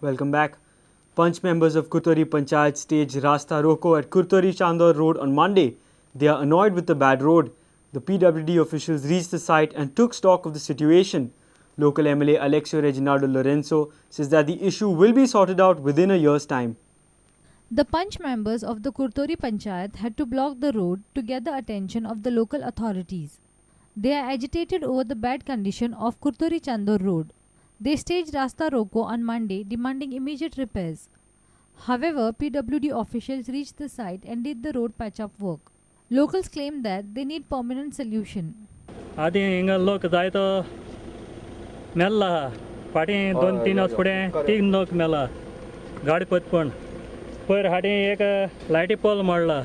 Welcome back. Punch members of Kurtori Panchayat staged Rasta Roko at Kurtori Chandor Road on Monday. They are annoyed with the bad road. The PWD officials reached the site and took stock of the situation. Local MLA Alexio Reginaldo Lorenzo says that the issue will be sorted out within a year's time. The Punch members of the Kurtori Panchayat had to block the road to get the attention of the local authorities. They are agitated over the bad condition of Kurtori Chandor Road. They staged Rasta Roko on Monday demanding immediate repairs. However, PWD officials reached the site and did the road patch-up work. Locals claim that they need permanent solution. आधी हिंगा लोक जाय तो मेल्ला फाटी 2-3 verse फुडें 3 लोक मेला गाडी पयतपण पयर फाटी एक लायटी पोल मोडला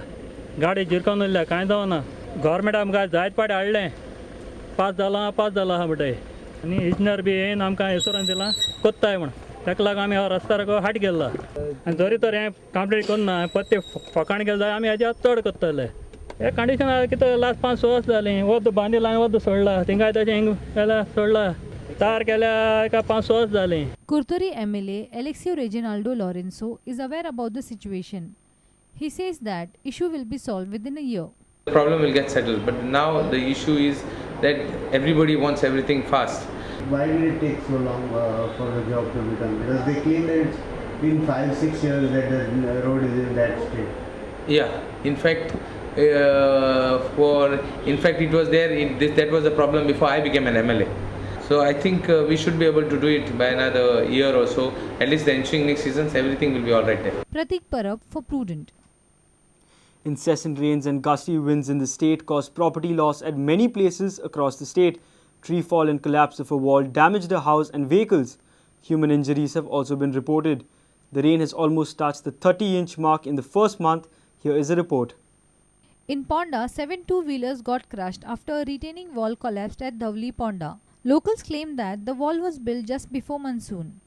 गाडी जिरकोन उरल्या कांय जावना गव्हर्मेंट आमकां जायत पाटी हाडलें पास जाला आहा म्हणटाय आनी इंजिनियर बी येवन आमकां एसोरान दिलां कोत्ताय म्हण ताका लागून आमी हो रस्ता रको हाट गेल्ला आनी जरी तर हें कंप्लीट कोन्ना पत्ते फकाण गेले जाल्यार आमी हेज्या चड कोत्तले हे कंडिशन कितें लास्ट 5-6 वर्स जालीं वोद्द बांदिलां वोद्द सोडला थिंगाय तशें हिंग केला सोडला तार केल्या एका 5 वर्स जालीं. Kurtori MLA Alexio Reginaldo Lorenzo is aware about the situation. He says that issue will be solved within a year. The problem will get settled, but now the issue is that everybody wants everything fast. Why did it take so long for the job to be done? Because they claim that it's been 5-6 years that the road is in that state. Yeah, in fact, it was there. That was the problem before I became an MLA. So I think we should be able to do it by another year or so. At least the ensuing next seasons, everything will be all right there. Pratik Parab for Prudent. Incessant rains and gusty winds in the state caused property loss at many places across the state. Tree fall and collapse of a wall damaged a house and vehicles. Human injuries have also been reported. The rain has almost touched the 30-inch mark in the first month. Here is a report. In Ponda, 7 two-wheelers got crushed after a retaining wall collapsed at Dhavli, Ponda. Locals claim that the wall was built just before monsoon.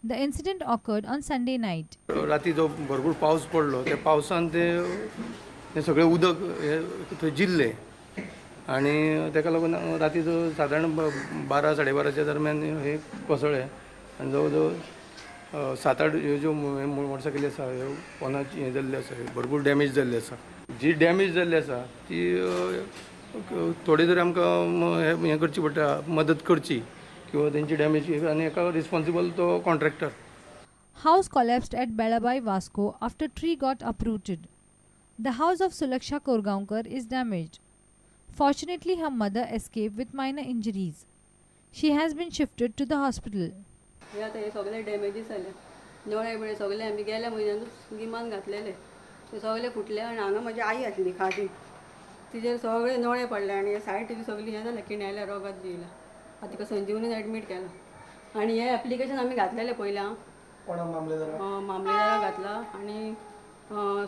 The incident occurred on Sunday night. राती जो भरपूर पावस पडलो त्या पावसान ते सगळे उदक थंय जिल्ले आनी ताका लागून रातीचो सादारण 12-12:30च्या दरम्यान हे कोसळ्ळे आनी जवळ जवळ 7-8 ज्यो मोटरसायकली आसा ह्यो पोनाची हे जाल्ले आसा भरपूर डॅमेज जाल्ले आसा जी डॅमेज जाल्ली आसा ती थोडी तरी आमकां हें करची पडटा मदत करची किंवा तेंची डॅमेज आनी हेका रिस्पॉन्सिबल तो contractor. House collapsed at Belabai, Vasco after tree got uprooted. The house of Sulaksha Korgaonkar is damaged. Fortunately, her mother escaped with minor injuries. She has been shifted to the hospital. हे सगळे डॅमेजीस जाले नळे बिळे सगळे आमी गेल्या म्हयन्यानूच गिमान घातलेले ते सगळे फुटले आनी हांगा म्हजी आई आसली खाटी तिजेर सगळे नळे पडले आनी सायटीची सगळी हें जालें किण्याल्या रोगात बी येयला आतां तिका संजीवनीन एडमीट केला आनी हें एप्लिकेशन आमी घातलेलें पयलीं मामलेदारा घातला आनी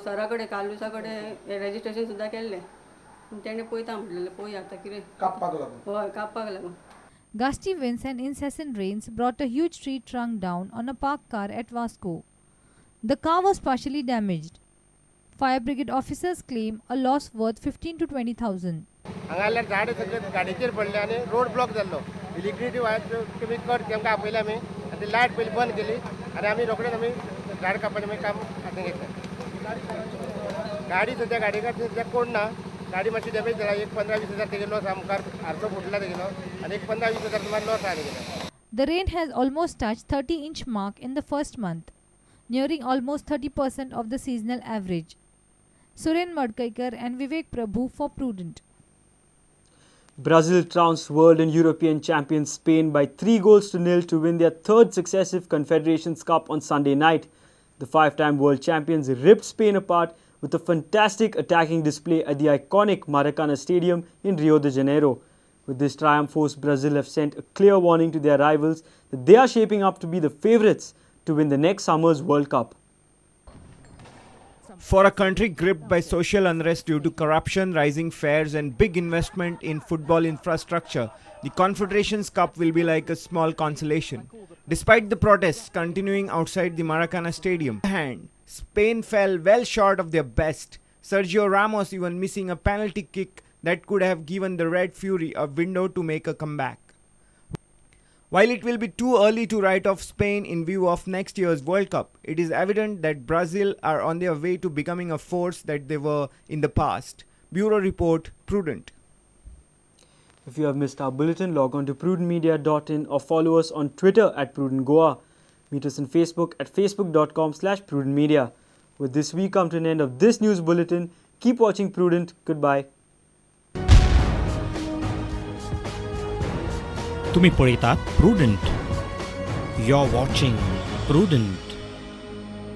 सरा कडेन कालुसा कडेन रेजिस्ट्रेशन सुद्दां केल्लें तेणें पळयता म्हटलेलें पळय आतां कितें हय कापपाक लागून. Gusty winds and incessant rains brought a huge tree trunk down on a parked car at Vasco. The car was partially damaged. Fire brigade officers claim a loss worth 15 to 20,000. हांगाल्या झाड सगळे गाडीचेर पडले आनी रोड ब्लॉक जाल्लो electricity wire कमी कर तेमकां आपयले आमी आनी ती लायट पयली बंद केली आनी आमी रोखडेच आमी झाड कापपाचें काम हातांत घेतलें. गाडी सद्या गाडयेकार सद्या कोण ना गाडी मातशी डॅमेज जाला एक 15-20 हजार तेगे लॉस आमकां आरसो फुटला तेगेलो आनी एक 15-20 हजार सुमार लॉस आहा तेगेलो. The rain has almost touched 30-inch mark in the first month, nearing almost 30% of the seasonal average. Suren Madkaikar and Vivek Prabhu for Prudent. Brazil trounced world and European champions Spain by 3-0 to win their third successive Confederations Cup on Sunday night. The 5-time world champions ripped Spain apart with a fantastic attacking display at the iconic Maracanã Stadium in Rio de Janeiro. With this triumph, hosts Brazil have sent a clear warning to their rivals that they are shaping up to be the favourites to win the next summer's World Cup. For a country gripped by social unrest due to corruption, rising fares and big investment in football infrastructure, the Confederations Cup will be like a small consolation. Despite the protests continuing outside the Maracanã Stadium, Spain fell well short of their best, Sergio Ramos even missing a penalty kick that could have given the Red Fury a window to make a comeback. While it will be too early to write off Spain in view of next year's World Cup, it is evident that Brazil are on their way to becoming a force that they were in the past. Bureau Report, Prudent. If you have missed our bulletin, log on to prudentmedia.in or follow us on Twitter at PrudentGoa. Meet us on Facebook at facebook.com/prudentmedia. With this, we come to an end of this news bulletin. Keep watching Prudent. Goodbye. तुम्ही पळयतात prudent. You're watching Prudent.